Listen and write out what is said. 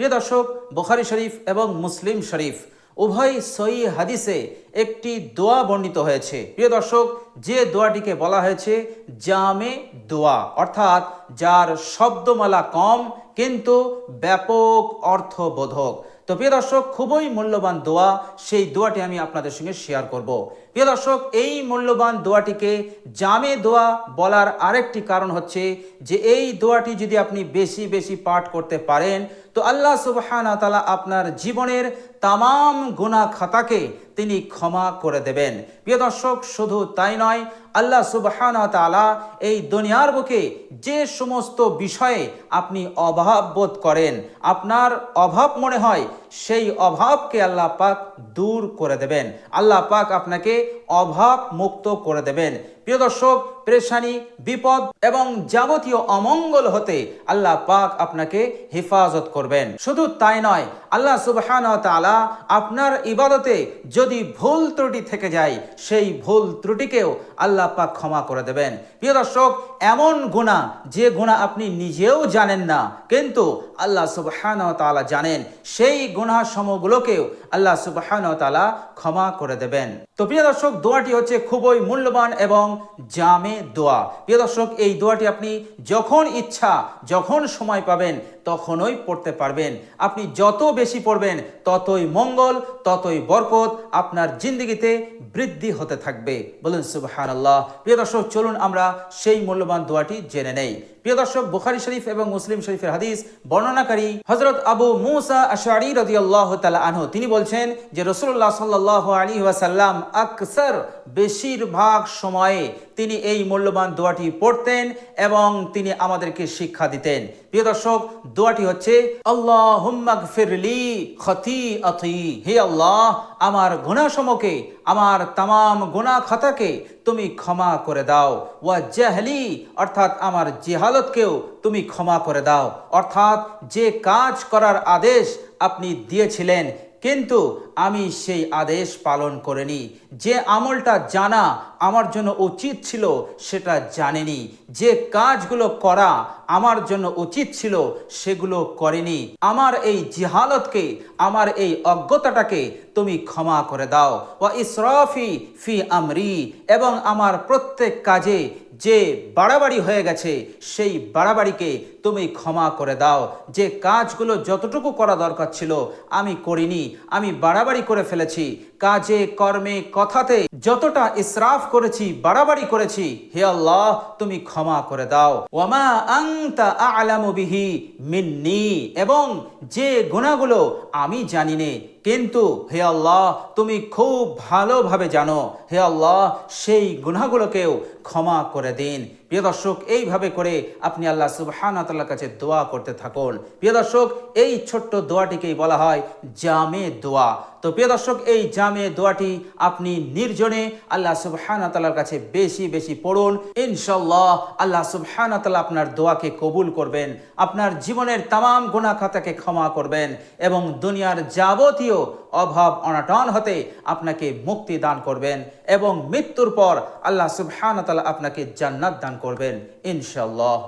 প্রিয় দর্শক, বুখারী শরীফ এবং মুসলিম শরীফ উভয় সহিহ হাদিসে একটি দোয়া বর্ণিত হয়েছে। প্রিয় দর্শক, যে দোয়াটিকে বলা হয়েছে জামে দোয়া, অর্থাৎ যার শব্দমালা কম কিন্তু ব্যাপক অর্থবোধক। তো প্রিয় দর্শক, খুবই মূল্যবান দোয়া, সেই দোয়াটি আমি আপনাদের সঙ্গে শেয়ার করব। প্রিয় দর্শক, এই মূল্যবান দোয়াটিকে জামে দোয়া বলার আরেকটি কারণ হচ্ছে যে এই দোয়াটি যদি আপনি বেশি বেশি পাঠ করতে পারেন তো আল্লাহ সুবহানাহু ওয়া তাআলা আপনার জীবনের তামাম গুনাহ খাতাকে তিনি ক্ষমা করে দেবেন। প্রিয় দর্শক, শুধু তাই নয়, আল্লাহ সুবহানাহু ওয়া তাআলা এই দুনিয়ার বুকে যে সমস্ত বিষয়ে আপনি অভাব বোধ করেন, আপনার অভাব মনে হয়, সেই অভাবকে আল্লাহ পাক দূর করে দেবেন। আল্লাহ পাক আপনাকে অভাব মুক্ত করে দেবেন। প্রিয় দর্শক, পেরেশানি, বিপদ এবং যাবতীয় অমঙ্গল হতে আল্লাহ পাক আপনাকে হেফাজত করবেন। শুধু তাই নয়, আল্লাহ সুবহানাহু ওয়া তাআলা আপনার ইবাদতে যদি ভুল ত্রুটি থেকে যায়, সেই ভুল ত্রুটিকেও আল্লাহ পাক ক্ষমা করে দেবেন। প্রিয় দর্শক, এমন গুনাহ যে গুনাহ আপনি নিজেও জানেন না কিন্তু আল্লাহ সুবহানাহু ওয়া তাআলা জানেন, সেই গুনাহ সমূহগুলোকেও আল্লাহ সুবহানাহু ওয়া তাআলা ক্ষমা করে দেবেন। তো প্রিয় দর্শক, দোয়াটি হচ্ছে খুবই মূল্যবান এবং জামে দোয়া। প্রিয় দর্শক, এই দোয়াটি আপনি যখন ইচ্ছা, যখন সময় পাবেন তখনই পড়তে পারবেন। আপনি যত বেশি পড়বেন ততই মঙ্গল, ততই বরকত আপনার জিন্দেগিতে বৃদ্ধি হতে থাকবে। বলুন সুবহানাল্লাহ। প্রিয় দর্শক, চলুন আমরা সেই মূল্যবান দোয়াটি জেনে নেই। প্রিয় দর্শক, বুখারী শরীফ এবং মুসলিম শরীফের হাদিস বর্ণনাকারী হযরত আবু মুসা আশআরী রাদিয়াল্লাহু তাআলা আনহু, তিনি বলছেন যে রাসূলুল্লাহ সাল্লাল্লাহু আলাইহি ওয়াসাল্লাম আকসার, বেশিরভাগ সময়ে তিনি এই মূল্যবান দোয়াটি পড়তেন এবং তিনি আমাদেরকে শিক্ষা দিতেন। প্রিয় দর্শক, দোয়াটি হচ্ছে আল্লাহুম্মা গফিরলি খতিআতি, হে আল্লাহ, আমার গুনাহসমূহকে, আমার তামাম গুনাহ খাতাকে তুমি ক্ষমা করে দাও। ওয়া জাহলি, অর্থাৎ আমার জিহালতকেও তুমি ক্ষমা করে দাও। অর্থাৎ যে কাজ করার আদেশ আপনি দিয়েছিলেন কিন্তু আমি সেই আদেশ পালন করিনি, যে আমলটা জানা আমার জন্য উচিত ছিল সেটা জানিনি, যে কাজগুলো করা আমার জন্য উচিত ছিল সেগুলো করিনি। আমার এই জিহালতকে, আমার এই অজ্ঞতাটাকে তুমি ক্ষমা করে দাও। ওয়া ইসরাফি ফি আমরি, এবং আমার প্রত্যেক কাজে যে বাড়াবাড়ি হয়ে গেছে সেই বাড়াবাড়িকে তুমি ক্ষমা করে দাও। যে কাজগুলো যতটুকু করা দরকার ছিল আমি করিনি, আমি বাড়াবাড়ি করে ফেলেছি। কাজে, কর্মে, কথাতে যতটা ইসরাফ করেছি, বাড়াবাড়ি করেছি, হে আল্লাহ তুমি ক্ষমা করে দাও। ওয়ামা আনতা আ'লামু বিহি মিন্নি, এবং যে গুনাহগুলো আমি জানি না কিন্তু হে আল্লাহ তুমি খুব ভালোভাবে জানো, হে আল্লাহ সেই গুনাহগুলোকেও ক্ষমা করে দিন। প্রিয় দর্শক, এইভাবে করে আপনি আল্লাহ সুবহানাহু ওয়া তাআলার কাছে দোয়া করতে থাকুন। প্রিয় দর্শক, এই ছোট্ট দোয়াটিকেই বলা হয় জামে দোয়া। তো প্রিয় দর্শক, এই জামে দোয়াটি আপনি নির্জনে আল্লাহ সুবহানাহু ওয়া তাআলার কাছে বেশি বেশি পড়ুন। ইনশাআল্লাহ আল্লাহ সুবহানাহু ওয়া তাআলা আপনার দোয়াকে কবুল করবেন, আপনার জীবনের তামাম গুনাহ খাতাকে ক্ষমা করবেন এবং দুনিয়ার যাবতীয় অভাব অনটন হতে আপনাকে মুক্তি দান করবেন এবং মৃত্যুর পর আল্লাহ সুবহানাহু ওয়া তাআলা আপনাকে জান্নাত দান করবেন ইনশাআল্লাহ।